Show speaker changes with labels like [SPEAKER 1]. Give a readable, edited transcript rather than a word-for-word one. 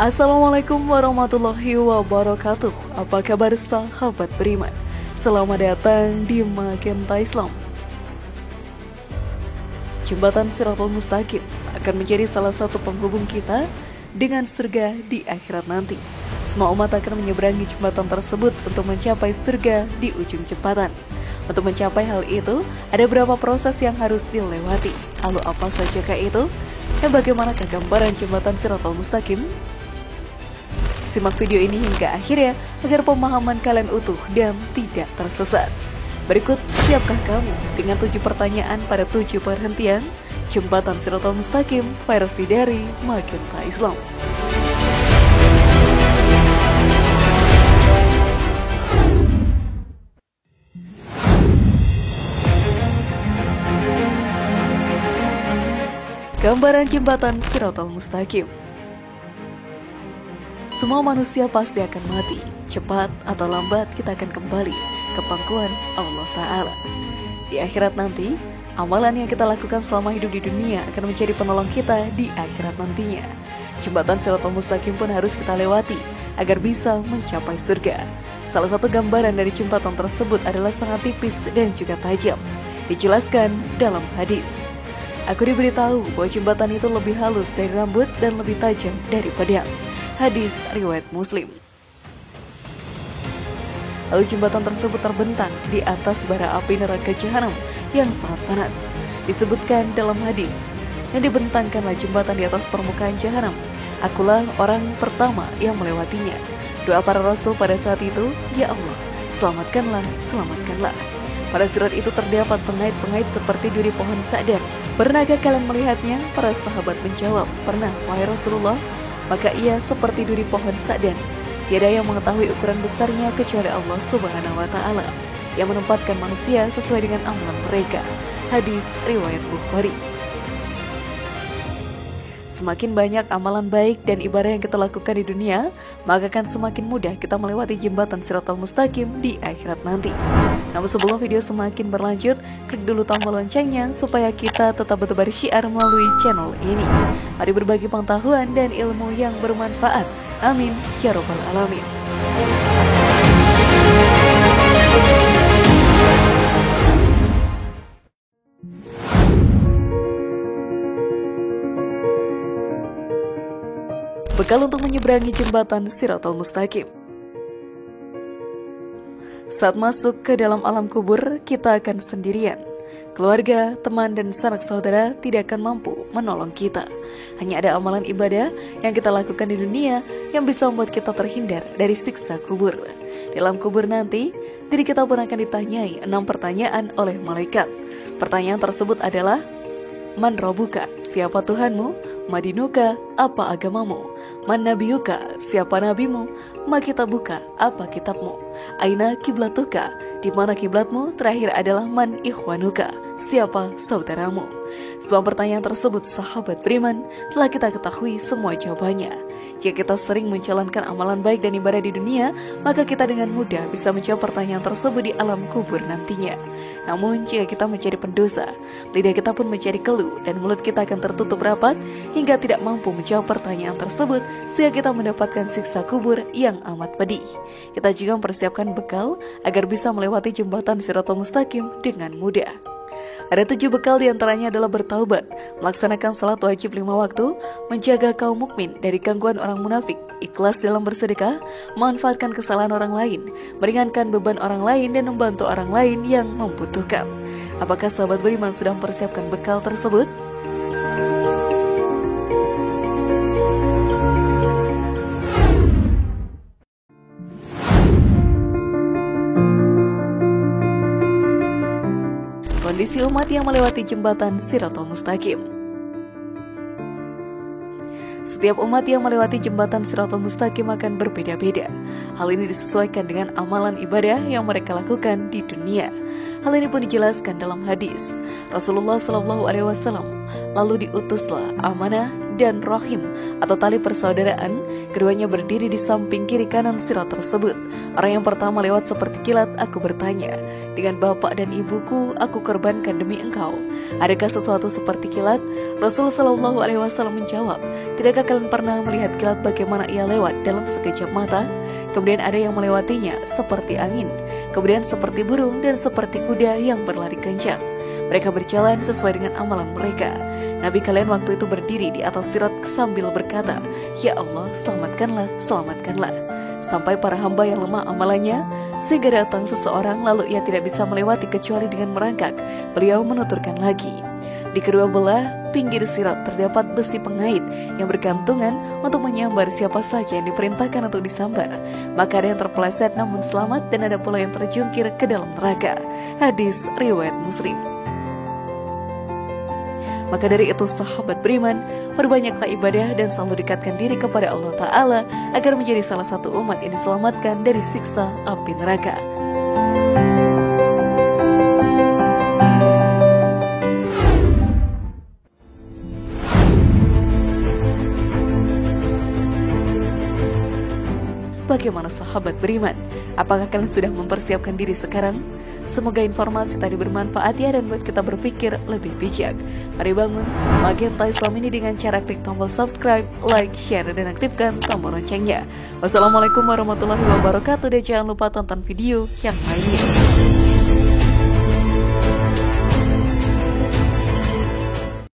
[SPEAKER 1] Assalamualaikum warahmatullahi wabarakatuh. Apa kabar sahabat beriman? Selamat datang di Magenta Islam. Jembatan Shirathul Mustaqim akan menjadi salah satu penghubung kita dengan surga di akhirat nanti. Semua umat akan menyeberangi jembatan tersebut untuk mencapai surga di ujung jembatan. Untuk mencapai hal itu, ada beberapa proses yang harus dilewati. Lalu apa sajakah itu? Dan bagaimanakah gambaran jembatan Shirathul Mustaqim? Simak video ini hingga akhirnya agar pemahaman kalian utuh dan tidak tersesat. Berikut, siapkah kamu dengan 7 pertanyaan pada 7 perhentian Jembatan Shirathul Mustaqim versi dari Magenta Islam. Gambaran Jembatan Shirathul Mustaqim. Semua manusia pasti akan mati. Cepat atau lambat kita akan kembali ke pangkuan Allah Ta'ala. Di akhirat nanti, amalan yang kita lakukan selama hidup di dunia akan menjadi penolong kita di akhirat nantinya. Jembatan Shirathul Mustaqim pun harus kita lewati agar bisa mencapai surga. Salah satu gambaran dari jembatan tersebut adalah sangat tipis dan juga tajam. Dijelaskan dalam hadis. Aku diberitahu bahwa jembatan itu lebih halus dari rambut dan lebih tajam dari pedang. Hadis riwayat Muslim. Lalu jembatan tersebut terbentang di atas bara api neraka Jahanam yang sangat panas. Disebutkan dalam hadis, dan dibentangkanlah jembatan di atas permukaan Jahanam. Akulah orang pertama yang melewatinya. Doa para rasul pada saat itu, ya Allah, selamatkanlah, selamatkanlah. Pada surat itu terdapat pengait-pengait seperti duri pohon sadar. Pernahkah kalian melihatnya? Para sahabat menjawab, pernah, wahai Rasulullah. Maka ia seperti duri pohon sadar. Tiada yang mengetahui ukuran besarnya kecuali Allah Subhanahu wa Ta'ala, yang menempatkan manusia sesuai dengan amalan mereka. Hadis riwayat Bukhari. Semakin banyak amalan baik dan ibadah yang kita lakukan di dunia, maka akan semakin mudah kita melewati jembatan Shirathul Mustaqim di akhirat nanti. Namun sebelum video semakin berlanjut, klik dulu tombol loncengnya supaya kita tetap bertebar syiar melalui channel ini. Mari berbagi pengetahuan dan ilmu yang bermanfaat. Amin ya robbal alamin. Bekal untuk menyeberangi jembatan Shirathul Mustaqim. Saat masuk ke dalam alam kubur, kita akan sendirian. Keluarga, teman, dan sanak saudara tidak akan mampu menolong kita. Hanya ada amalan ibadah yang kita lakukan di dunia yang bisa membuat kita terhindar dari siksa kubur. Dalam kubur nanti, diri kita pun akan ditanyai 6 pertanyaan oleh malaikat. Pertanyaan tersebut adalah: Man Rabbuka, siapa Tuhanmu? Madinuka, apa agamamu? Man Nabiyuka, siapa nabimu? Ma kitabuka, apa kitabmu? Aina kiblatuka, di mana kiblatmu? Terakhir adalah man ikhwanuka, siapa saudaramu? Semua pertanyaan tersebut, sahabat beriman, telah kita ketahui semua jawabannya. Jika kita sering menjalankan amalan baik dan ibadah di dunia, maka kita dengan mudah bisa menjawab pertanyaan tersebut di alam kubur nantinya. Namun jika kita menjadi pendosa, lidah kita pun menjadi keluh dan mulut kita akan tertutup rapat hingga tidak mampu menjawab pertanyaan tersebut, sehingga kita mendapatkan siksa kubur yang amat pedih. Kita juga mempersiapkan bekal agar bisa melewati jembatan Shirathul Mustaqim dengan mudah. Ada 7 bekal, diantaranya adalah bertaubat, melaksanakan salat wajib 5 waktu, menjaga kaum mukmin dari gangguan orang munafik, ikhlas dalam bersedekah, memanfaatkan kesalahan orang lain, meringankan beban orang lain, dan membantu orang lain yang membutuhkan. Apakah sahabat beriman sudah mempersiapkan bekal tersebut? Kondisi umat yang melewati jembatan Shirathul Mustaqim. Setiap umat yang melewati jembatan Shirathul Mustaqim akan berbeda-beda. Hal ini disesuaikan dengan amalan ibadah yang mereka lakukan di dunia. Hal ini pun dijelaskan dalam hadis. Rasulullah SAW lalu diutuslah amanah dan rahim atau tali persaudaraan. Keduanya berdiri di samping kiri kanan sirat tersebut. Orang yang pertama lewat seperti kilat. Aku bertanya, dengan bapak dan ibuku aku korbankan demi engkau. Adakah sesuatu seperti kilat? Rasulullah SAW menjawab, tidakkah kalian pernah melihat kilat bagaimana ia lewat dalam sekejap mata? Kemudian ada yang melewatinya seperti angin, kemudian seperti burung dan seperti kuda yang berlari kencang. Mereka berjalan sesuai dengan amalan mereka. Nabi kalian waktu itu berdiri di atas sirat sambil berkata, ya Allah, selamatkanlah, selamatkanlah. Sampai para hamba yang lemah amalannya, sehingga datang seseorang lalu ia tidak bisa melewati kecuali dengan merangkak. Beliau menuturkan lagi, di kedua belah pinggir sirat terdapat besi pengait yang bergantungan untuk menyambar siapa saja yang diperintahkan untuk disambar. Maka ada yang terpeleset namun selamat, dan ada pula yang terjungkir ke dalam neraka. Hadis riwayat Muslim. Maka dari itu sahabat beriman, perbanyaklah ibadah dan selalu dekatkan diri kepada Allah Ta'ala agar menjadi salah satu umat yang diselamatkan dari siksa api neraka. Bagaimana sahabat beriman? Apakah kalian sudah mempersiapkan diri sekarang? Semoga informasi tadi bermanfaat ya, dan buat kita berpikir lebih bijak. Mari bangun Magenta Islam ini dengan cara klik tombol subscribe, like, share, dan aktifkan tombol loncengnya. Wassalamualaikum warahmatullahi wabarakatuh, dan jangan lupa tonton video yang lainnya.